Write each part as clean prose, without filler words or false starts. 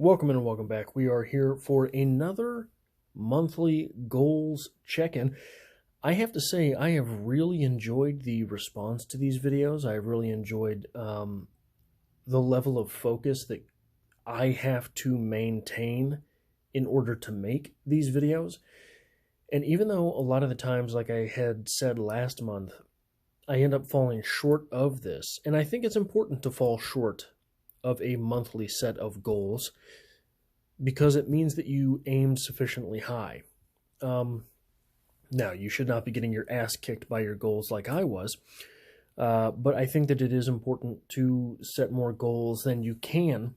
Welcome and welcome back. We are here for another monthly goals check-in. I have to say, I have really enjoyed the response to these videos. I really enjoyed the level of focus that I have to maintain in order to make these videos. And even though a lot of the times, like I had said last month, I end up falling short of this, and I think it's important to fall short of a monthly set of goals because it means that you aimed sufficiently high. Now, you should not be getting your ass kicked by your goals like I was, but I think that it is important to set more goals than you can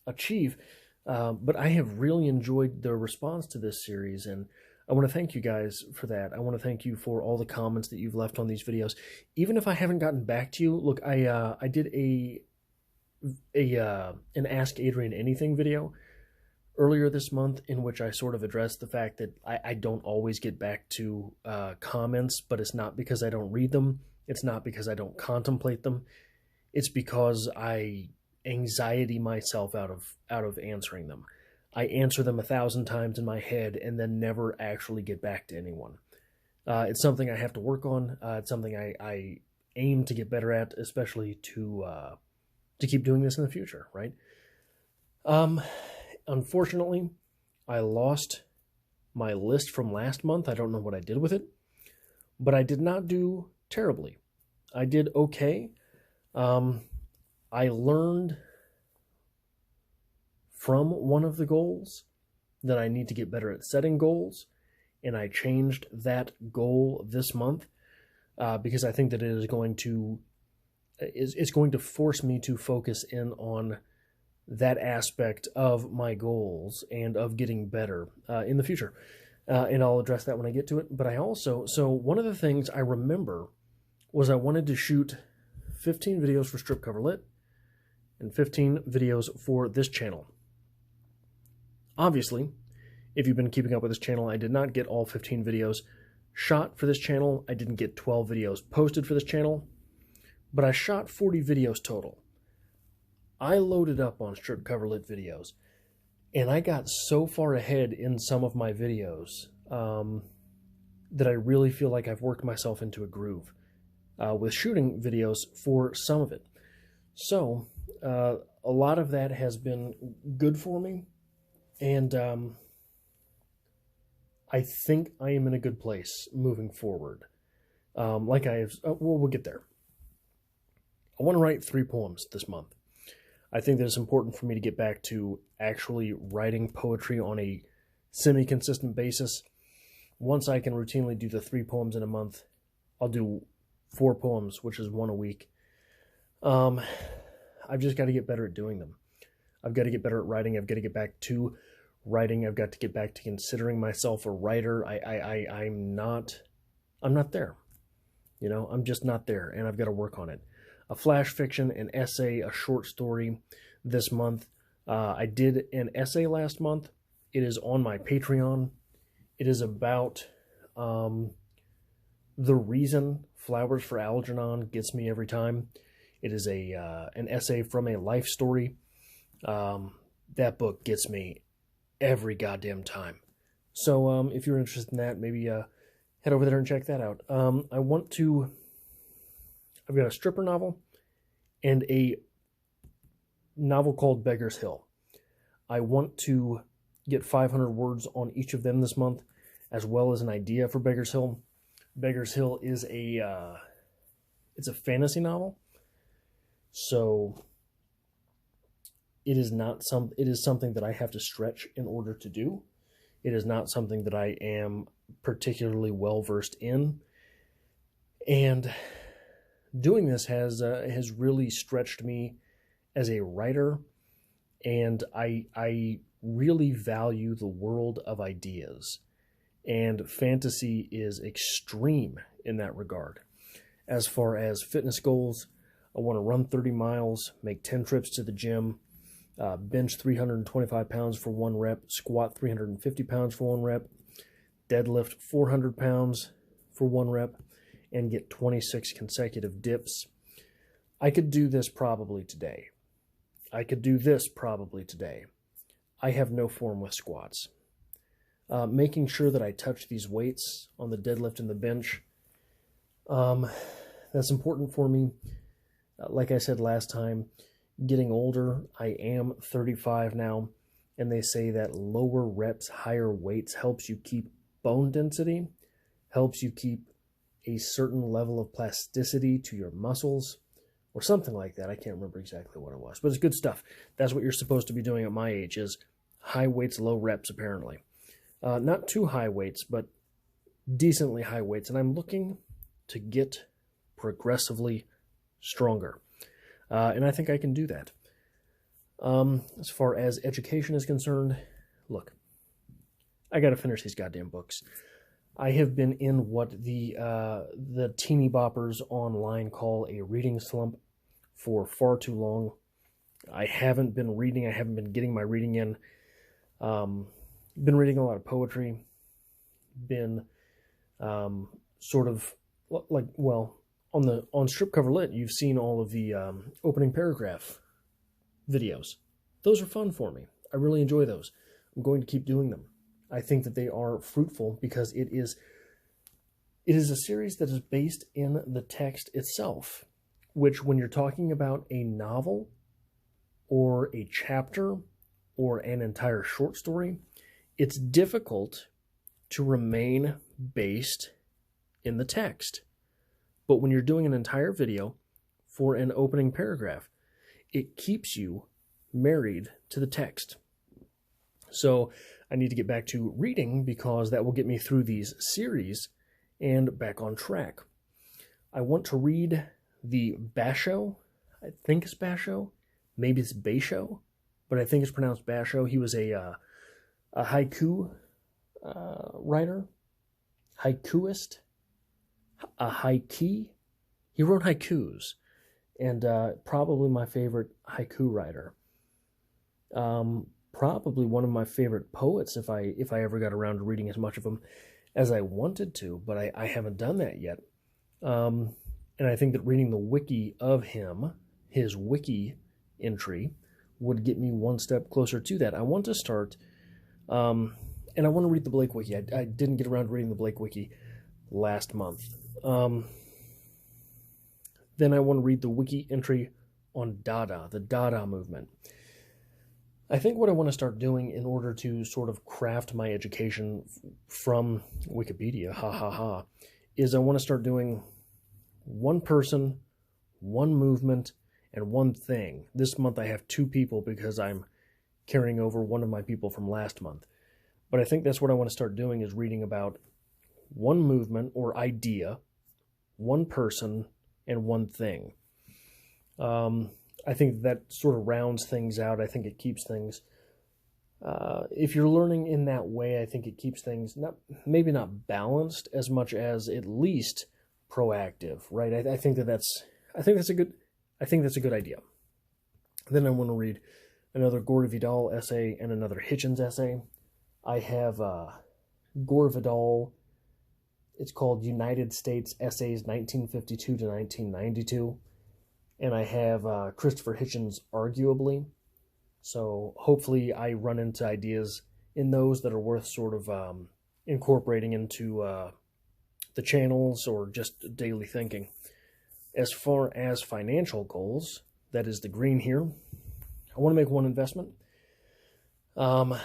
achieve. But I have really enjoyed the response to this series, and I want to thank you guys for that. I want to thank you for all the comments that you've left on these videos. Even if I haven't gotten back to you, look, I did an Ask Adrian Anything video earlier this month in which I sort of addressed the fact that I don't always get back to comments, but it's not because I don't read them. It's not because I don't contemplate them. It's because I anxiety myself out of answering them. I answer them 1,000 times in my head and then never actually get back to anyone. It's something I have to work on. It's something I aim to get better at, especially to keep doing this in the future, right? Unfortunately, I lost my list from last month. I don't know what I did with it, but I did not do terribly. I did okay. I learned from one of the goals that I need to get better at setting goals, and I changed that goal this month because I think that it is going to it's going to force me to focus in on that aspect of my goals and of getting better in the future. And I'll address that when I get to it. But so one of the things I remember was I wanted to shoot 15 videos for Strip Cover Lit and 15 videos for this channel. Obviously, if you've been keeping up with this channel, I did not get all 15 videos shot for this channel. I didn't get 12 videos posted for this channel. But I shot 40 videos total. I loaded up on Strip Cover Lit videos, and I got so far ahead in some of my videos that I really feel like I've worked myself into a groove with shooting videos for some of it. So a lot of that has been good for me, and I think I am in a good place moving forward. Like I have, well, we'll get there. I want to write 3 poems this month. I think that it's important for me to get back to actually writing poetry on a semi-consistent basis. Once I can routinely do the 3 poems in a month, I'll do 4 poems, which is 1 a week. I've just got to get better at doing them. I've got to get better at writing. I've got to get back to writing. I've got to get back to considering myself a writer. I'm not there. You know, I'm just not there, and I've got to work on it. A flash fiction, an essay, a short story this month. I did an essay last month. It is on my Patreon. It is about the reason Flowers for Algernon gets me every time. It is an essay from a life story. That book gets me every goddamn time. So if you're interested in that, maybe head over there and check that out. I've got a stripper novel and a novel called Beggar's Hill. I want to get 500 words on each of them this month, as well as an idea for Beggar's Hill. Beggar's Hill is it's a fantasy novel, so it is something that I have to stretch in order to do. It is not something that I am particularly well versed in, and doing this has really stretched me as a writer, and I really value the world of ideas, and fantasy is extreme in that regard. As far as fitness goals, I want to run 30 miles, make 10 trips to the gym, bench 325 pounds for 1 rep, squat 350 pounds for 1 rep, deadlift 400 pounds for 1 rep, and get 26 consecutive dips. I could do this probably today. I have no form with squats. Making sure that I touch these weights on the deadlift and the bench, that's important for me. Like I said last time, getting older, I am 35 now, and they say that lower reps, higher weights helps you keep bone density, helps you keep a certain level of plasticity to your muscles, or something like that. I can't remember exactly what it was, but it's good stuff. That's what you're supposed to be doing at my age, is high weights, low reps, apparently. Not too high weights, but decently high weights, and I'm looking to get progressively stronger. And I think I can do that. As far as education is concerned, look, I got to finish these goddamn books. I have been in what the teeny boppers online call a reading slump for far too long. I haven't been reading. I haven't been getting my reading in. Been reading a lot of poetry. Been sort of like, well, on Strip Cover Lit, you've seen all of the opening paragraph videos. Those are fun for me. I really enjoy those. I'm going to keep doing them. I think that they are fruitful because it is a series that is based in the text itself, which when you're talking about a novel or a chapter or an entire short story, it's difficult to remain based in the text. But when you're doing an entire video for an opening paragraph, it keeps you married to the text. So I need to get back to reading because that will get me through these series and back on track. I want to read the Basho. I think it's Basho. Maybe it's Basho, but I think it's pronounced Basho. He was a haiku writer, haikuist, a haiki. He wrote haikus, and probably my favorite haiku writer. Probably one of my favorite poets if I ever got around to reading as much of him as I wanted to, but I haven't done that yet. And I think that reading the wiki of him, his wiki entry, would get me one step closer to that. I want to start, and I want to read the Blake wiki. I didn't get around to reading the Blake wiki last month. Then I want to read the wiki entry on Dada, the Dada movement. I think what I want to start doing in order to sort of craft my education from Wikipedia, is I want to start doing one person, one movement, and one thing. This month I have 2 people because I'm carrying over one of my people from last month. But I think that's what I want to start doing, is reading about one movement or idea, one person, and one thing. I think that sort of rounds things out. I think it keeps things, if you're learning in that way, I think it keeps things maybe not balanced as much as at least proactive, right? I think that's a good idea. Then I want to read another Gore Vidal essay and another Hitchens essay. I have Gore Vidal. It's called United States Essays 1952 to 1992. And I have Christopher Hitchens, Arguably. So hopefully I run into ideas in those that are worth sort of incorporating into the channels or just daily thinking. As far as financial goals, that is the green here, I want to make one investment. I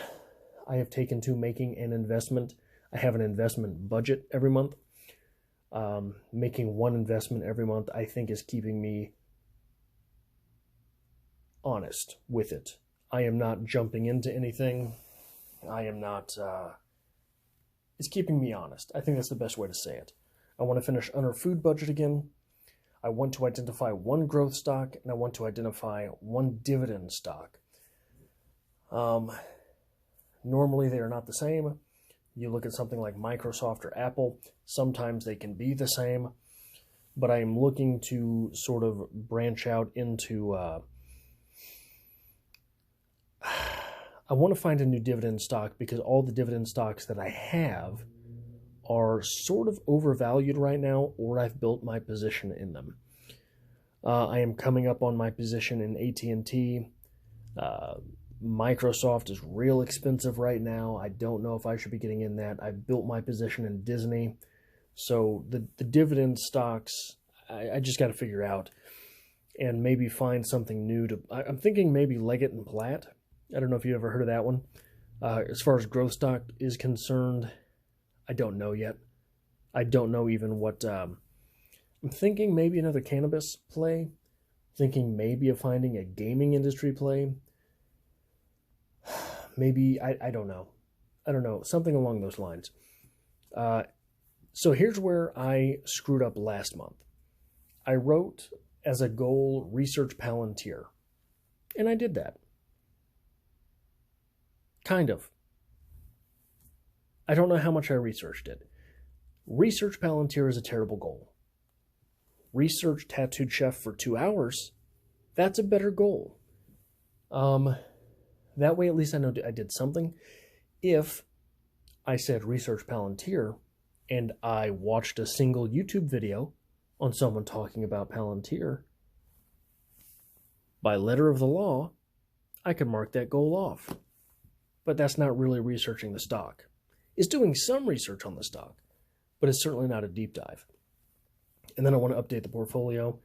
have taken to making an investment. I have an investment budget every month. Making one investment every month, I think, is keeping me honest with it. I am not jumping into anything. I am not, it's keeping me honest. I think that's the best way to say it. I want to finish Under Food Budget again. I want to identify one growth stock, and I want to identify one dividend stock. Normally they are not the same. You look at something like Microsoft or Apple, sometimes they can be the same, but I am looking to sort of branch out into, I want to find a new dividend stock because all the dividend stocks that I have are sort of overvalued right now, or I've built my position in them. I am coming up on my position in AT&T. Microsoft is real expensive right now. I don't know if I should be getting in that. I built my position in Disney. So the dividend stocks, I just got to figure out and maybe find something new to. I'm thinking maybe Leggett and Platt. I don't know if you ever heard of that one. As far as growth stock is concerned, I don't know yet. I don't know even what. I'm thinking maybe another cannabis play. Thinking maybe of finding a gaming industry play. Maybe, I don't know. I don't know. Something along those lines. So here's where I screwed up last month. I wrote as a goal research Palantir. And I did that. Kind of. I don't know how much I researched it. Research Palantir is a terrible goal. Research Tattooed Chef for 2 hours, that's a better goal. That way at least I know I did something. If I said research Palantir and I watched a single YouTube video on someone talking about Palantir, by letter of the law, I could mark that goal off. But that's not really researching the stock. It's doing some research on the stock, but it's certainly not a deep dive. And then I want to update the portfolio.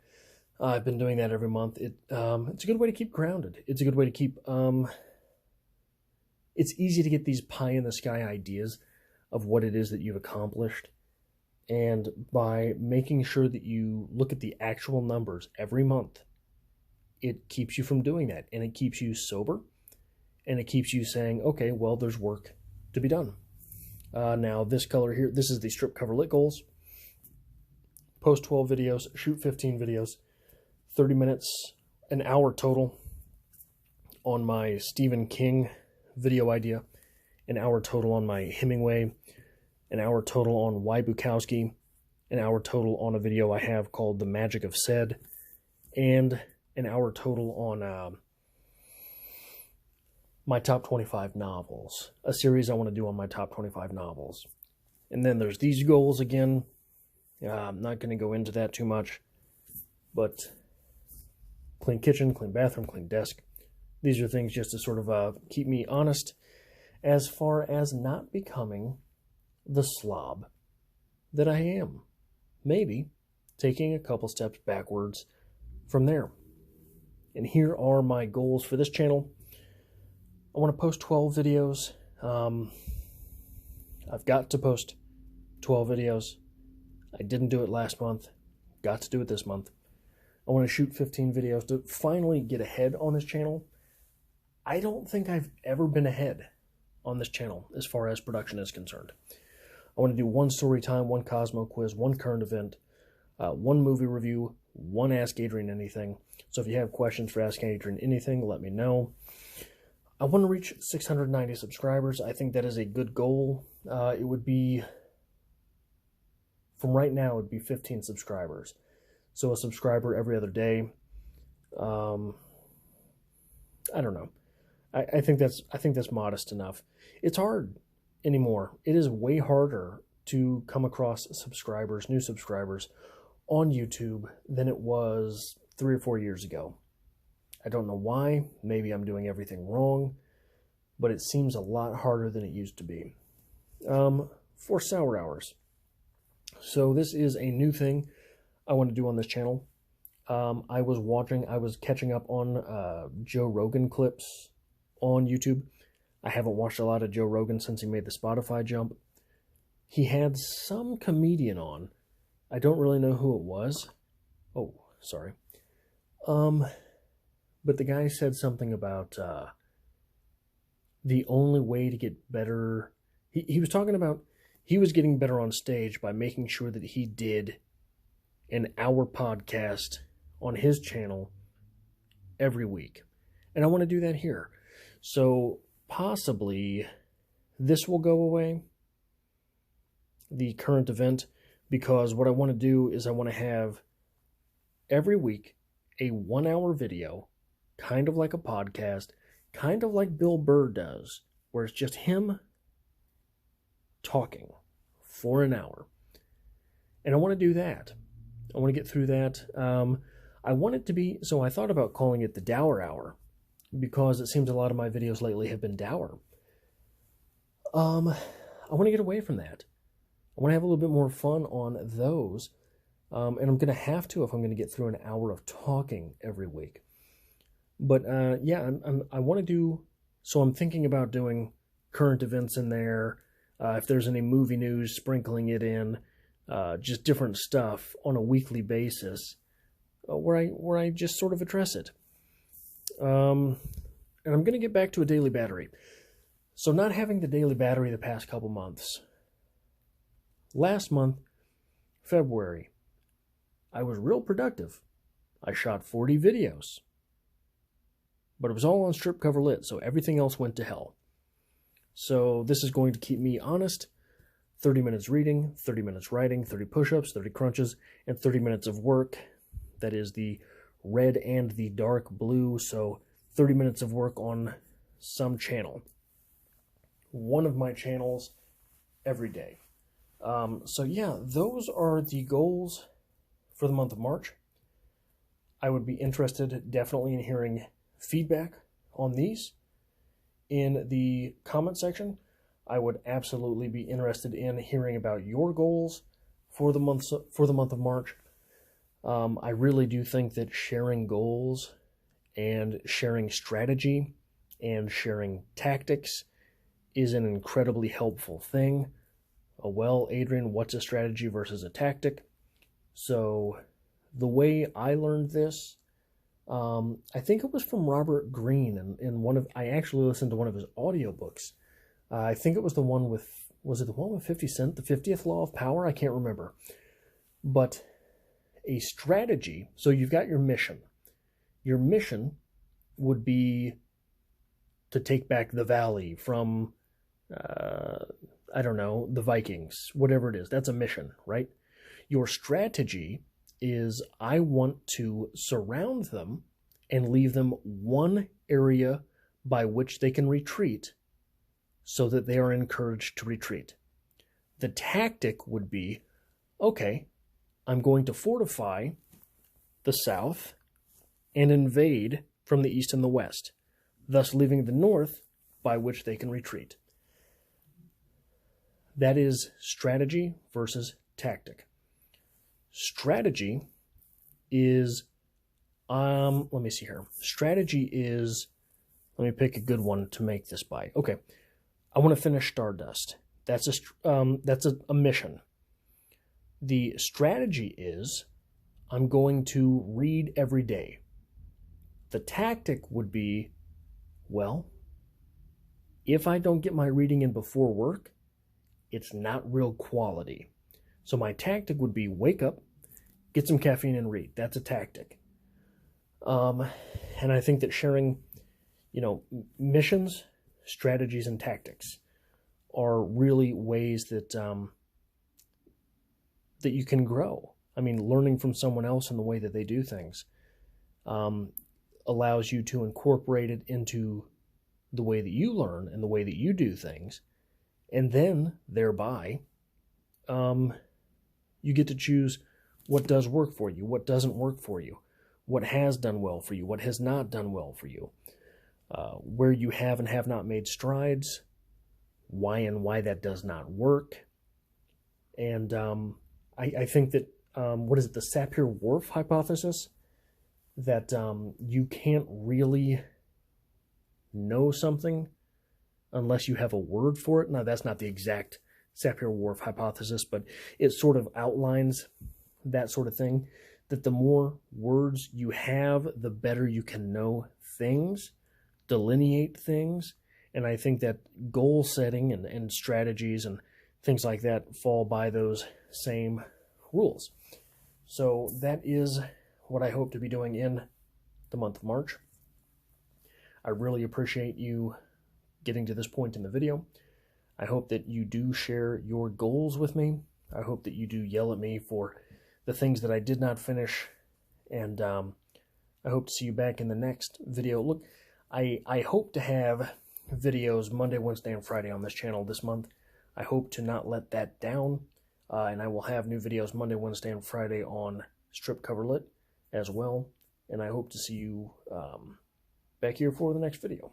I've been doing that every month. It's a good way to keep grounded. It's a good way to keep... it's easy to get these pie-in-the-sky ideas of what it is that you've accomplished. And by making sure that you look at the actual numbers every month, it keeps you from doing that. And it keeps you sober. And it keeps you saying, okay, well, there's work to be done. Now, this color here, this is the strip cover lit goals. Post 12 videos, shoot 15 videos, 30 minutes, an hour total on my Stephen King video idea, an hour total on my Hemingway, an hour total on Y. Bukowski, an hour total on a video I have called The Magic of Said, and an hour total on my top 25 novels, a series I want to do on my top 25 novels. And then there's these goals again. I'm not going to go into that too much, but clean kitchen, clean bathroom, clean desk. These are things just to sort of keep me honest as far as not becoming the slob that I am. Maybe taking a couple steps backwards from there. And here are my goals for this channel. I want to post 12 videos. I've got to post 12 videos. I didn't do it last month. Got to do it this month. I want to shoot 15 videos to finally get ahead on this channel. I don't think I've ever been ahead on this channel as far as production is concerned. I want to do one story time, one Cosmo quiz, one current event, one movie review, one Ask Adrian Anything. So if you have questions for Ask Adrian Anything, let me know. I want to reach 690 subscribers. I think that is a good goal. It would be... From right now, it would be 15 subscribers. So a subscriber every other day. I don't know. I think that's modest enough. It's hard anymore. It is way harder to come across subscribers, new subscribers, on YouTube than it was 3 or 4 years ago. I don't know why. Maybe I'm doing everything wrong, but it seems a lot harder than it used to be. For Sour Hours. So this is a new thing I want to do on this channel. I was catching up on Joe Rogan clips on YouTube. I haven't watched a lot of Joe Rogan since he made the Spotify jump. He had some comedian on. I don't really know who it was. Oh, sorry. But the guy said something about the only way to get better... He was talking about he was getting better on stage by making sure that he did an hour podcast on his channel every week. And I want to do that here. So possibly this will go away, the current event, because what I want to do is I want to have every week a 1 hour video, kind of like a podcast, kind of like Bill Burr does, where it's just him talking for an hour. And I want to do that. I want to get through that. I want it to be, so I thought about calling it the Dower Hour, because it seems a lot of my videos lately have been dour. I want to get away from that. I want to have a little bit more fun on those, and I'm going to have to if I'm going to get through an hour of talking every week. But yeah, I want to do, so I'm thinking about doing current events in there, if there's any movie news, sprinkling it in, just different stuff on a weekly basis, where I just sort of address it. And I'm going to get back to a daily battery. So not having the daily battery the past couple months. Last month, February, I was real productive. I shot 40 videos. But it was all on strip cover lit, so everything else went to hell. So this is going to keep me honest. 30 minutes reading, 30 minutes writing, 30 push-ups, 30 crunches, and 30 minutes of work. That is the red and the dark blue, so 30 minutes of work on some channel. One of my channels every day. So yeah, those are the goals for the month of March. I would be interested definitely in hearing feedback on these in the comment section. I would absolutely be interested in hearing about your goals for the month of March. I really do think that sharing goals and sharing strategy and sharing tactics is an incredibly helpful thing. Well, Adrian, what's a strategy versus a tactic? So the way I learned this, I think it was from Robert Greene, and I actually listened to one of his audiobooks. I think it was the one with, was it the one with 50 Cent, the 50th Law of Power? I can't remember. But a strategy, so you've got your mission. Your mission would be to take back the valley from, I don't know, the Vikings, whatever it is. That's a mission, right? Your strategy is I want to surround them and leave them one area by which they can retreat so that they are encouraged to retreat. The tactic would be, okay, I'm going to fortify the south and invade from the east and the west, thus leaving the north by which they can retreat. That is strategy versus tactic. Strategy is, let me see here. Strategy is, let me pick a good one to make this by. Okay, I want to finish Stardust. That's a mission. The strategy is, I'm going to read every day. The tactic would be, well, if I don't get my reading in before work, it's not real quality. So my tactic would be wake up, get some caffeine and read. That's a tactic. And I think that sharing, missions, strategies, and tactics are really ways that that you can grow. I mean, learning from someone else in the way that they do things allows you to incorporate it into the way that you learn and the way that you do things. And then, thereby, you get to choose what does work for you, what doesn't work for you, what has done well for you, what has not done well for you, where you have and have not made strides, why that does not work. And I think that, the Sapir-Whorf hypothesis, that you can't really know something unless you have a word for it. Now, that's not the exact Sapir-Whorf hypothesis, but it sort of outlines that sort of thing, that the more words you have, the better you can know things, delineate things, and I think that goal setting and strategies and things like that fall by those same rules. So that is what I hope to be doing in the month of March. I really appreciate you getting to this point in the video. I hope that you do share your goals with me. I hope that you do yell at me for the things that I did not finish. And I hope to see you back in the next video. Look, I hope to have videos Monday, Wednesday, and Friday on this channel this month. I hope to not let that down. And I will have new videos Monday, Wednesday, and Friday on Strip Cover Lit as well. And I hope to see you back here for the next video.